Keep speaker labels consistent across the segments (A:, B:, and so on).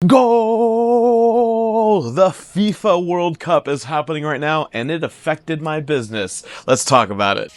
A: Goal! The FIFA World Cup is happening right now, and it affected my business. Let's talk about it.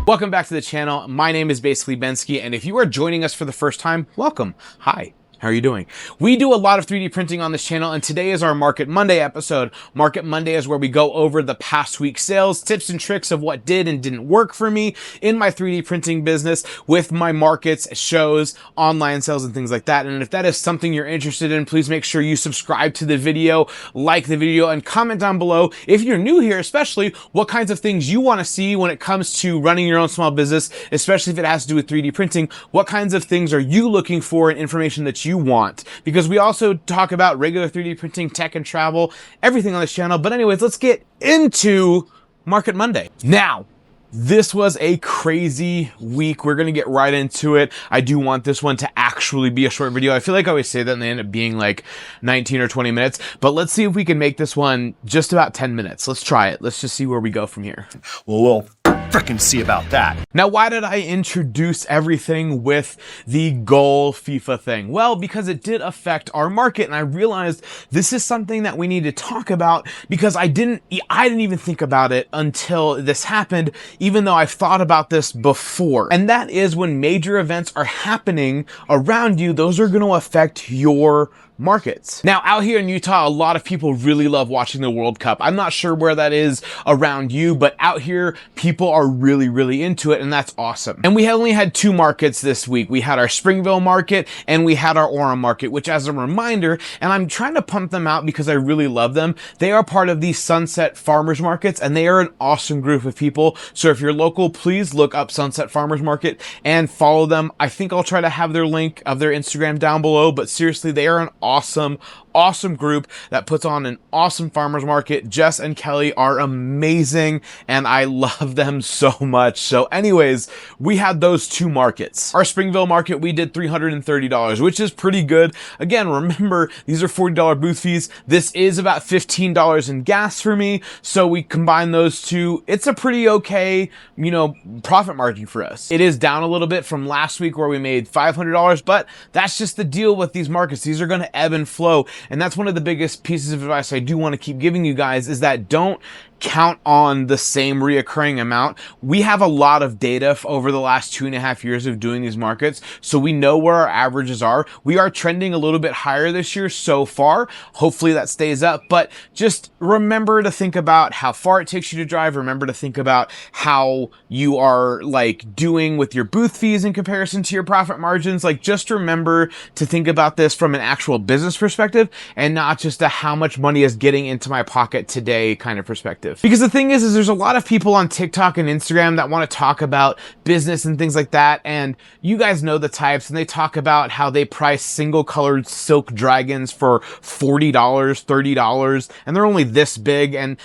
A: Welcome back to the channel. My name is basically Bensky, and if you are joining us for the first time, welcome. Hi. How are you doing? We do a lot of 3D printing on this channel, and today is our Market Monday episode. Market Monday is where we go over the past week's sales, tips and tricks of what did and didn't work for me in my 3D printing business with my markets, shows, online sales, and things like that. And if that is something you're interested in, please make sure you subscribe to the video, like the video, and comment down below, if you're new here especially, what kinds of things you want to see when it comes to running your own small business, especially if it has to do with 3D printing. What kinds of things are you looking for and information that you want, because we also talk about regular 3D printing, tech and travel, everything on this channel. But anyways, let's get into Market Monday. Now, this was a crazy week. We're going to get right into it. I do want this one to actually be a short video. I feel like I always say that and they end up being like 19 or 20 minutes, but let's see if we can make this one just about 10 minutes. Let's try it. Let's just see where we go from here.
B: Well, we'll frickin' see about that.
A: Now, why did I introduce everything with the goal FIFA thing? Well, because it did affect our market, and I realized this is something that we need to talk about, because I didn't even think about it until this happened, even though I've thought about this before. And that is when major events are happening around you, those are going to affect your markets. Now, out here in Utah, a lot of people really love watching the World Cup. I'm not sure where that is around you, but out here, people are really into it, and that's awesome. And we only had two markets this week. We had our Springville market, and we had our Orem market, which, as a reminder, and I'm trying to pump them out because I really love them, they are part of the Sunset Farmers Markets, and they are an awesome group of people. So if you're local, please look up Sunset Farmers Market and follow them. I think I'll try to have their link of their Instagram down below, but seriously, they are an awesome group that puts on an awesome farmers market. Jess and Kelly are amazing, and I love them so much. So anyways, we had those two markets. Our Springville market, we did $330, which is pretty good. Again, remember, these are $40 booth fees. This is about $15 in gas for me. So we combine those two. It's a pretty okay, profit margin for us. It is down a little bit from last week where we made $500, but that's just the deal with these markets. These are going to ebb and flow. And that's one of the biggest pieces of advice I do want to keep giving you guys, is that don't count on the same reoccurring amount. We have a lot of data over the last 2.5 years of doing these markets, so we know where our averages are. We are trending a little bit higher this year so far. Hopefully that stays up, but just remember to think about how far it takes you to drive. Remember to think about how you are doing with your booth fees in comparison to your profit margins. Just remember to think about this from an actual business perspective and not just a how much money is getting into my pocket today kind of perspective. Because the thing is there's a lot of people on TikTok and Instagram that want to talk about business and things like that, and you guys know the types, and they talk about how they price single colored silk dragons for $40, $30, and they're only this big, and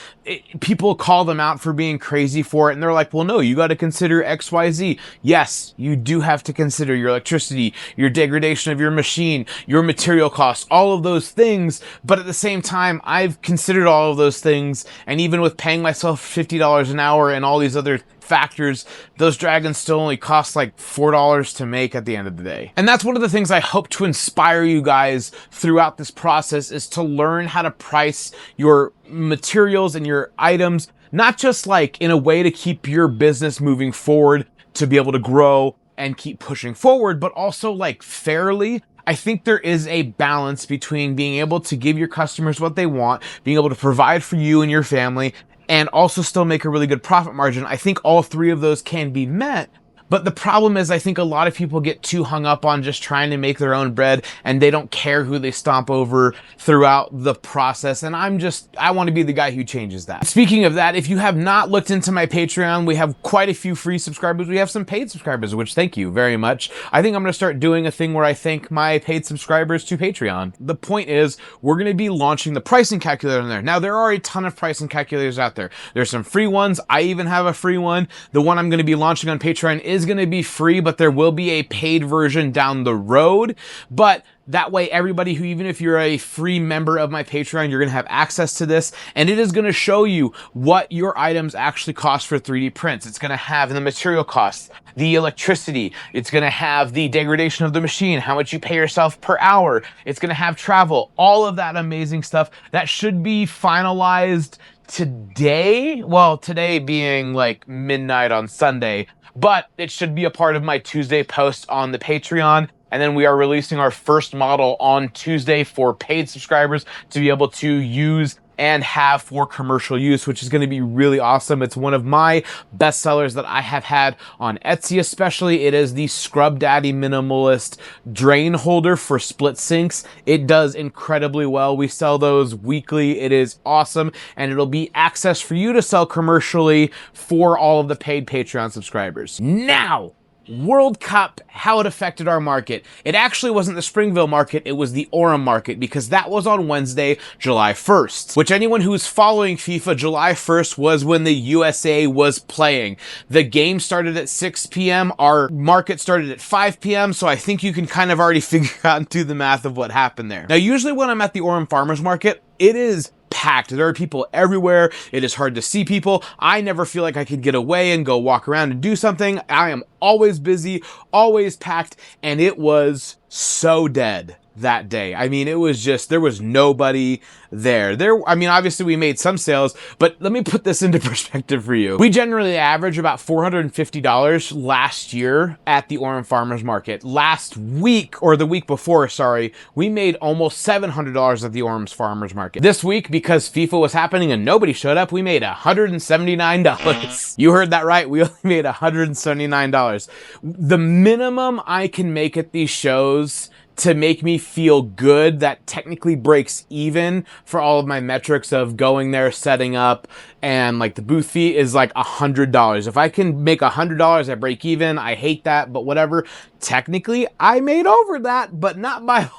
A: people call them out for being crazy for it, and they're like, well, no, you got to consider XYZ. Yes, you do have to consider your electricity, your degradation of your machine, your material costs, all of those things, but at the same time, I've considered all of those things, and even with paying myself $50 an hour and all these other factors, those dragons still only cost like $4 to make at the end of the day. And that's one of the things I hope to inspire you guys throughout this process, is to learn how to price your materials and your items, not just in a way to keep your business moving forward, to be able to grow and keep pushing forward, but also fairly. I think there is a balance between being able to give your customers what they want, being able to provide for you and your family, and also still make a really good profit margin. I think all three of those can be met. But the problem is, I think a lot of people get too hung up on just trying to make their own bread, and they don't care who they stomp over throughout the process. And I want to be the guy who changes that. Speaking of that, if you have not looked into my Patreon, we have quite a few free subscribers. We have some paid subscribers, which thank you very much. I think I'm going to start doing a thing where I thank my paid subscribers to Patreon. The point is, we're going to be launching the pricing calculator in there. Now, there are a ton of pricing calculators out there. There's some free ones. I even have a free one. The one I'm going to be launching on Patreon is is going to be free, but there will be a paid version down the road. But that way, everybody who, even if you're a free member of my Patreon, you're going to have access to this. And it is going to show you what your items actually cost for 3D prints. It's going to have the material costs, the electricity. It's going to have the degradation of the machine, how much you pay yourself per hour. It's going to have travel, all of that amazing stuff that should be finalized today. Well, today being like midnight on Sunday, but it should be a part of my Tuesday post on the Patreon. And then we are releasing our first model on Tuesday for paid subscribers to be able to use and have for commercial use, which is going to be really awesome. It's one of my best sellers that I have had on Etsy especially. It is the Scrub Daddy Minimalist drain holder for split sinks. It does incredibly well. We sell those weekly. It is awesome, and it'll be access for you to sell commercially for all of the paid Patreon subscribers. Now, World Cup, how it affected our market. It actually wasn't the Springville market, it was the Orem market, because that was on Wednesday, July 1st. Which, anyone who is following FIFA, July 1st was when the USA was playing. The game started at 6 p.m., our market started at 5 p.m., so I think you can kind of already figure out and do the math of what happened there. Now, usually when I'm at the Orem Farmers Market, it is packed. There are people everywhere. It is hard to see people. I never feel like I could get away and go walk around and do something. I am always busy, always packed, and it was so dead that day. I mean, it was just, there was nobody there. I mean, obviously we made some sales, but let me put this into perspective for you. We generally average about $450 last year at the Orem Farmers Market. Last week, or the week before, sorry, we made almost $700 at the Orem Farmers Market. This week, because FIFA was happening and nobody showed up, we made $179. You heard that right. We only made $179. The minimum I can make at these shows to make me feel good, that technically breaks even for all of my metrics of going there, setting up, and like the booth fee, is like $100. If I can make $100, I break even. I hate that, but whatever. Technically, I made over that, but not by a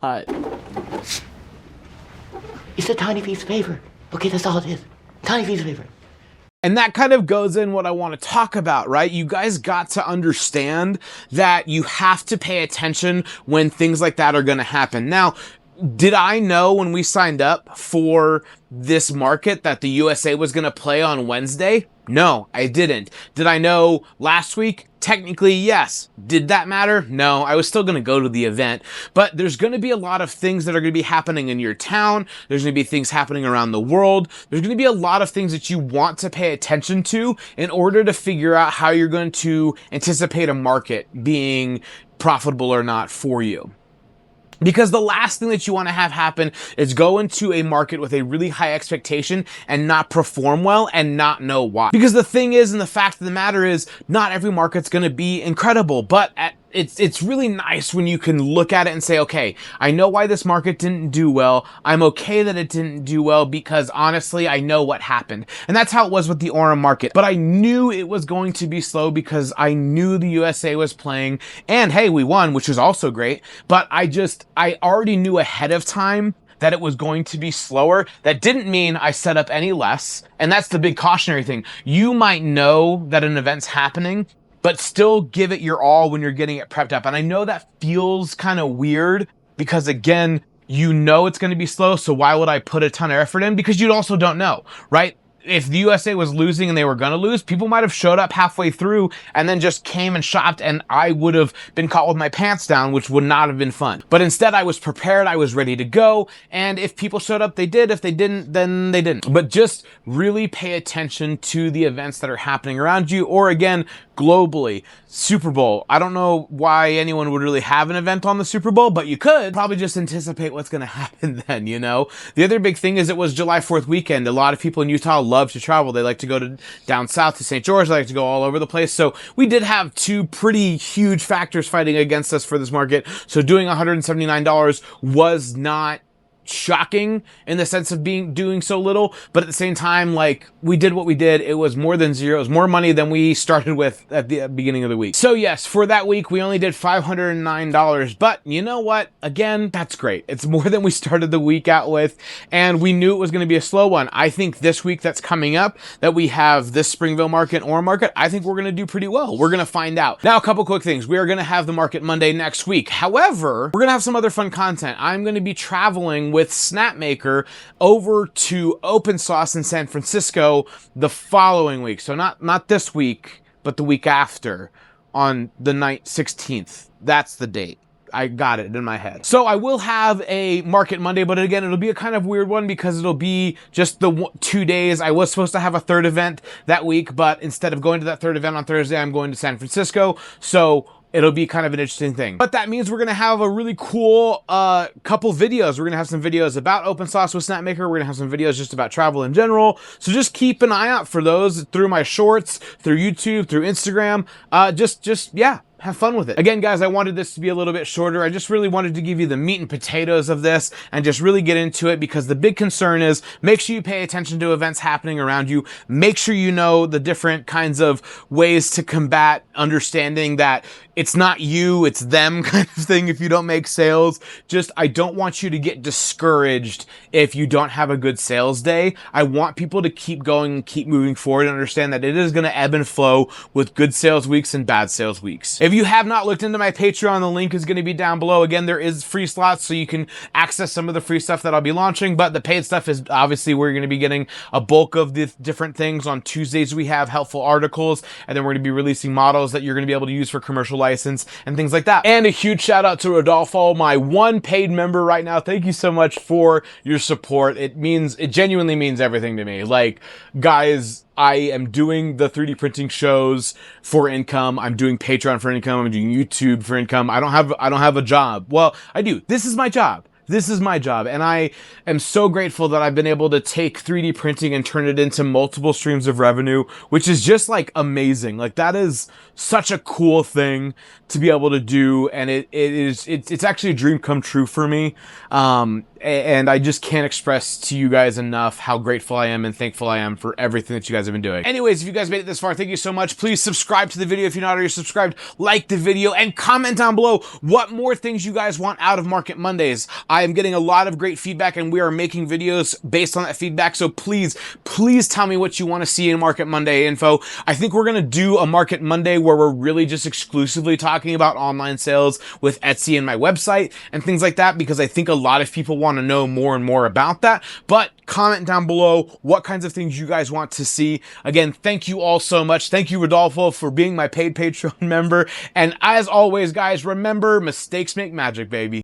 A: lot.
C: It's a tiny piece of paper. Okay, that's all it is. Tiny piece of paper.
A: And that kind of goes in what I want to talk about, right? You guys got to understand that you have to pay attention when things like that are going to happen. Now, did I know when we signed up for this market that the USA was going to play on Wednesday? No, I didn't. Did I know last week? Technically, yes. Did that matter? No, I was still going to go to the event, but there's going to be a lot of things that are going to be happening in your town. There's going to be things happening around the world. There's going to be a lot of things that you want to pay attention to in order to figure out how you're going to anticipate a market being profitable or not for you. Because the last thing that you want to have happen is go into a market with a really high expectation and not perform well and not know why. Because the thing is, and the fact of the matter is, not every market's going to be incredible, but it's really nice when you can look at it and say, okay, I know why this market didn't do well. I'm okay that it didn't do well because honestly, I know what happened. And that's how it was with the Orem market. But I knew it was going to be slow because I knew the USA was playing, and hey, we won, which was also great. But I already knew ahead of time that it was going to be slower. That didn't mean I set up any less. And that's the big cautionary thing. You might know that an event's happening, but still give it your all when you're getting it prepped up. And I know that feels kind of weird because, again, you know it's going to be slow, so why would I put a ton of effort in? Because you also don't know, right? If the USA was losing and they were going to lose, people might have showed up halfway through and then just came and shopped, and I would have been caught with my pants down, which would not have been fun. But instead, I was prepared, I was ready to go, and if people showed up, they did. If they didn't, then they didn't. But just really pay attention to the events that are happening around you, or again, globally. Super Bowl. I don't know why anyone would really have an event on the Super Bowl, but you could probably just anticipate what's going to happen then, you know? The other big thing is it was July 4th weekend. A lot of people in Utah love to travel. They like to go down south to St. George. They like to go all over the place. So we did have two pretty huge factors fighting against us for this market. So doing $179 was not shocking in the sense of doing so little, but at the same time, like, we did what we did. It was more than zero. It was more money than we started with at the beginning of the week. So yes, for that week, we only did $509, but you know what? Again, that's great. It's more than we started the week out with, and we knew it was going to be a slow one. I think this week that's coming up, that we have this Springville market, Orem market, I think we're going to do pretty well. We're going to find out. Now, a couple quick things. We are going to have the market Monday next week. However, we're going to have some other fun content. I'm going to be traveling with Snapmaker over to Open Sauce in San Francisco the following week. So not this week, but the week after, on the 16th. That's the date. I got it in my head. So I will have a Market Monday, but again, it'll be a kind of weird one because it'll be just the 2 days. I was supposed to have a third event that week, but instead of going to that third event on Thursday, I'm going to San Francisco. So it'll be kind of an interesting thing. But that means we're going to have a really cool couple videos. We're going to have some videos about Open Sauce with Snapmaker. We're going to have some videos just about travel in general. So just keep an eye out for those through my shorts, through YouTube, through Instagram. Yeah. Have fun with it. Again, guys, I wanted this to be a little bit shorter. I just really wanted to give you the meat and potatoes of this and just really get into it, because the big concern is make sure you pay attention to events happening around you. Make sure you know the different kinds of ways to combat understanding that it's not you, it's them kind of thing if you don't make sales. I don't want you to get discouraged if you don't have a good sales day. I want people to keep going and keep moving forward and understand that it is going to ebb and flow with good sales weeks and bad sales weeks. If you have not looked into my Patreon, the link is going to be down below. Again, there is free slots, so you can access some of the free stuff that I'll be launching, but the paid stuff is obviously where you're going to be getting a bulk of the different things. On Tuesdays, we have helpful articles, and then we're going to be releasing models that you're going to be able to use for commercial license and things like that. And a huge shout out to Rodolfo, my one paid member right now. Thank you so much for your support. It genuinely means everything to me. Like, guys, I am doing the 3D printing shows for income. I'm doing Patreon for income. I'm doing YouTube for income. I don't have a job. Well, I do. This is my job. This is my job, and I am so grateful that I've been able to take 3D printing and turn it into multiple streams of revenue, which is just like amazing. Like, that is such a cool thing to be able to do, and it's actually a dream come true for me. And I just can't express to you guys enough how grateful I am and thankful I am for everything that you guys have been doing. Anyways, if you guys made it this far, thank you so much. Please subscribe to the video if you're not already subscribed, like the video, and comment down below what more things you guys want out of Market Mondays. I am getting a lot of great feedback, and we are making videos based on that feedback, so please tell me what you want to see in Market Monday info. I think we're going to do a Market Monday where we're really just exclusively talking about online sales with Etsy and my website and things like that, because I think a lot of people want to know more and more about that. But comment down below what kinds of things you guys want to see. Again, thank you all so much. Thank you, Rodolfo, for being my paid Patreon member. And as always, guys, remember, mistakes make magic, baby.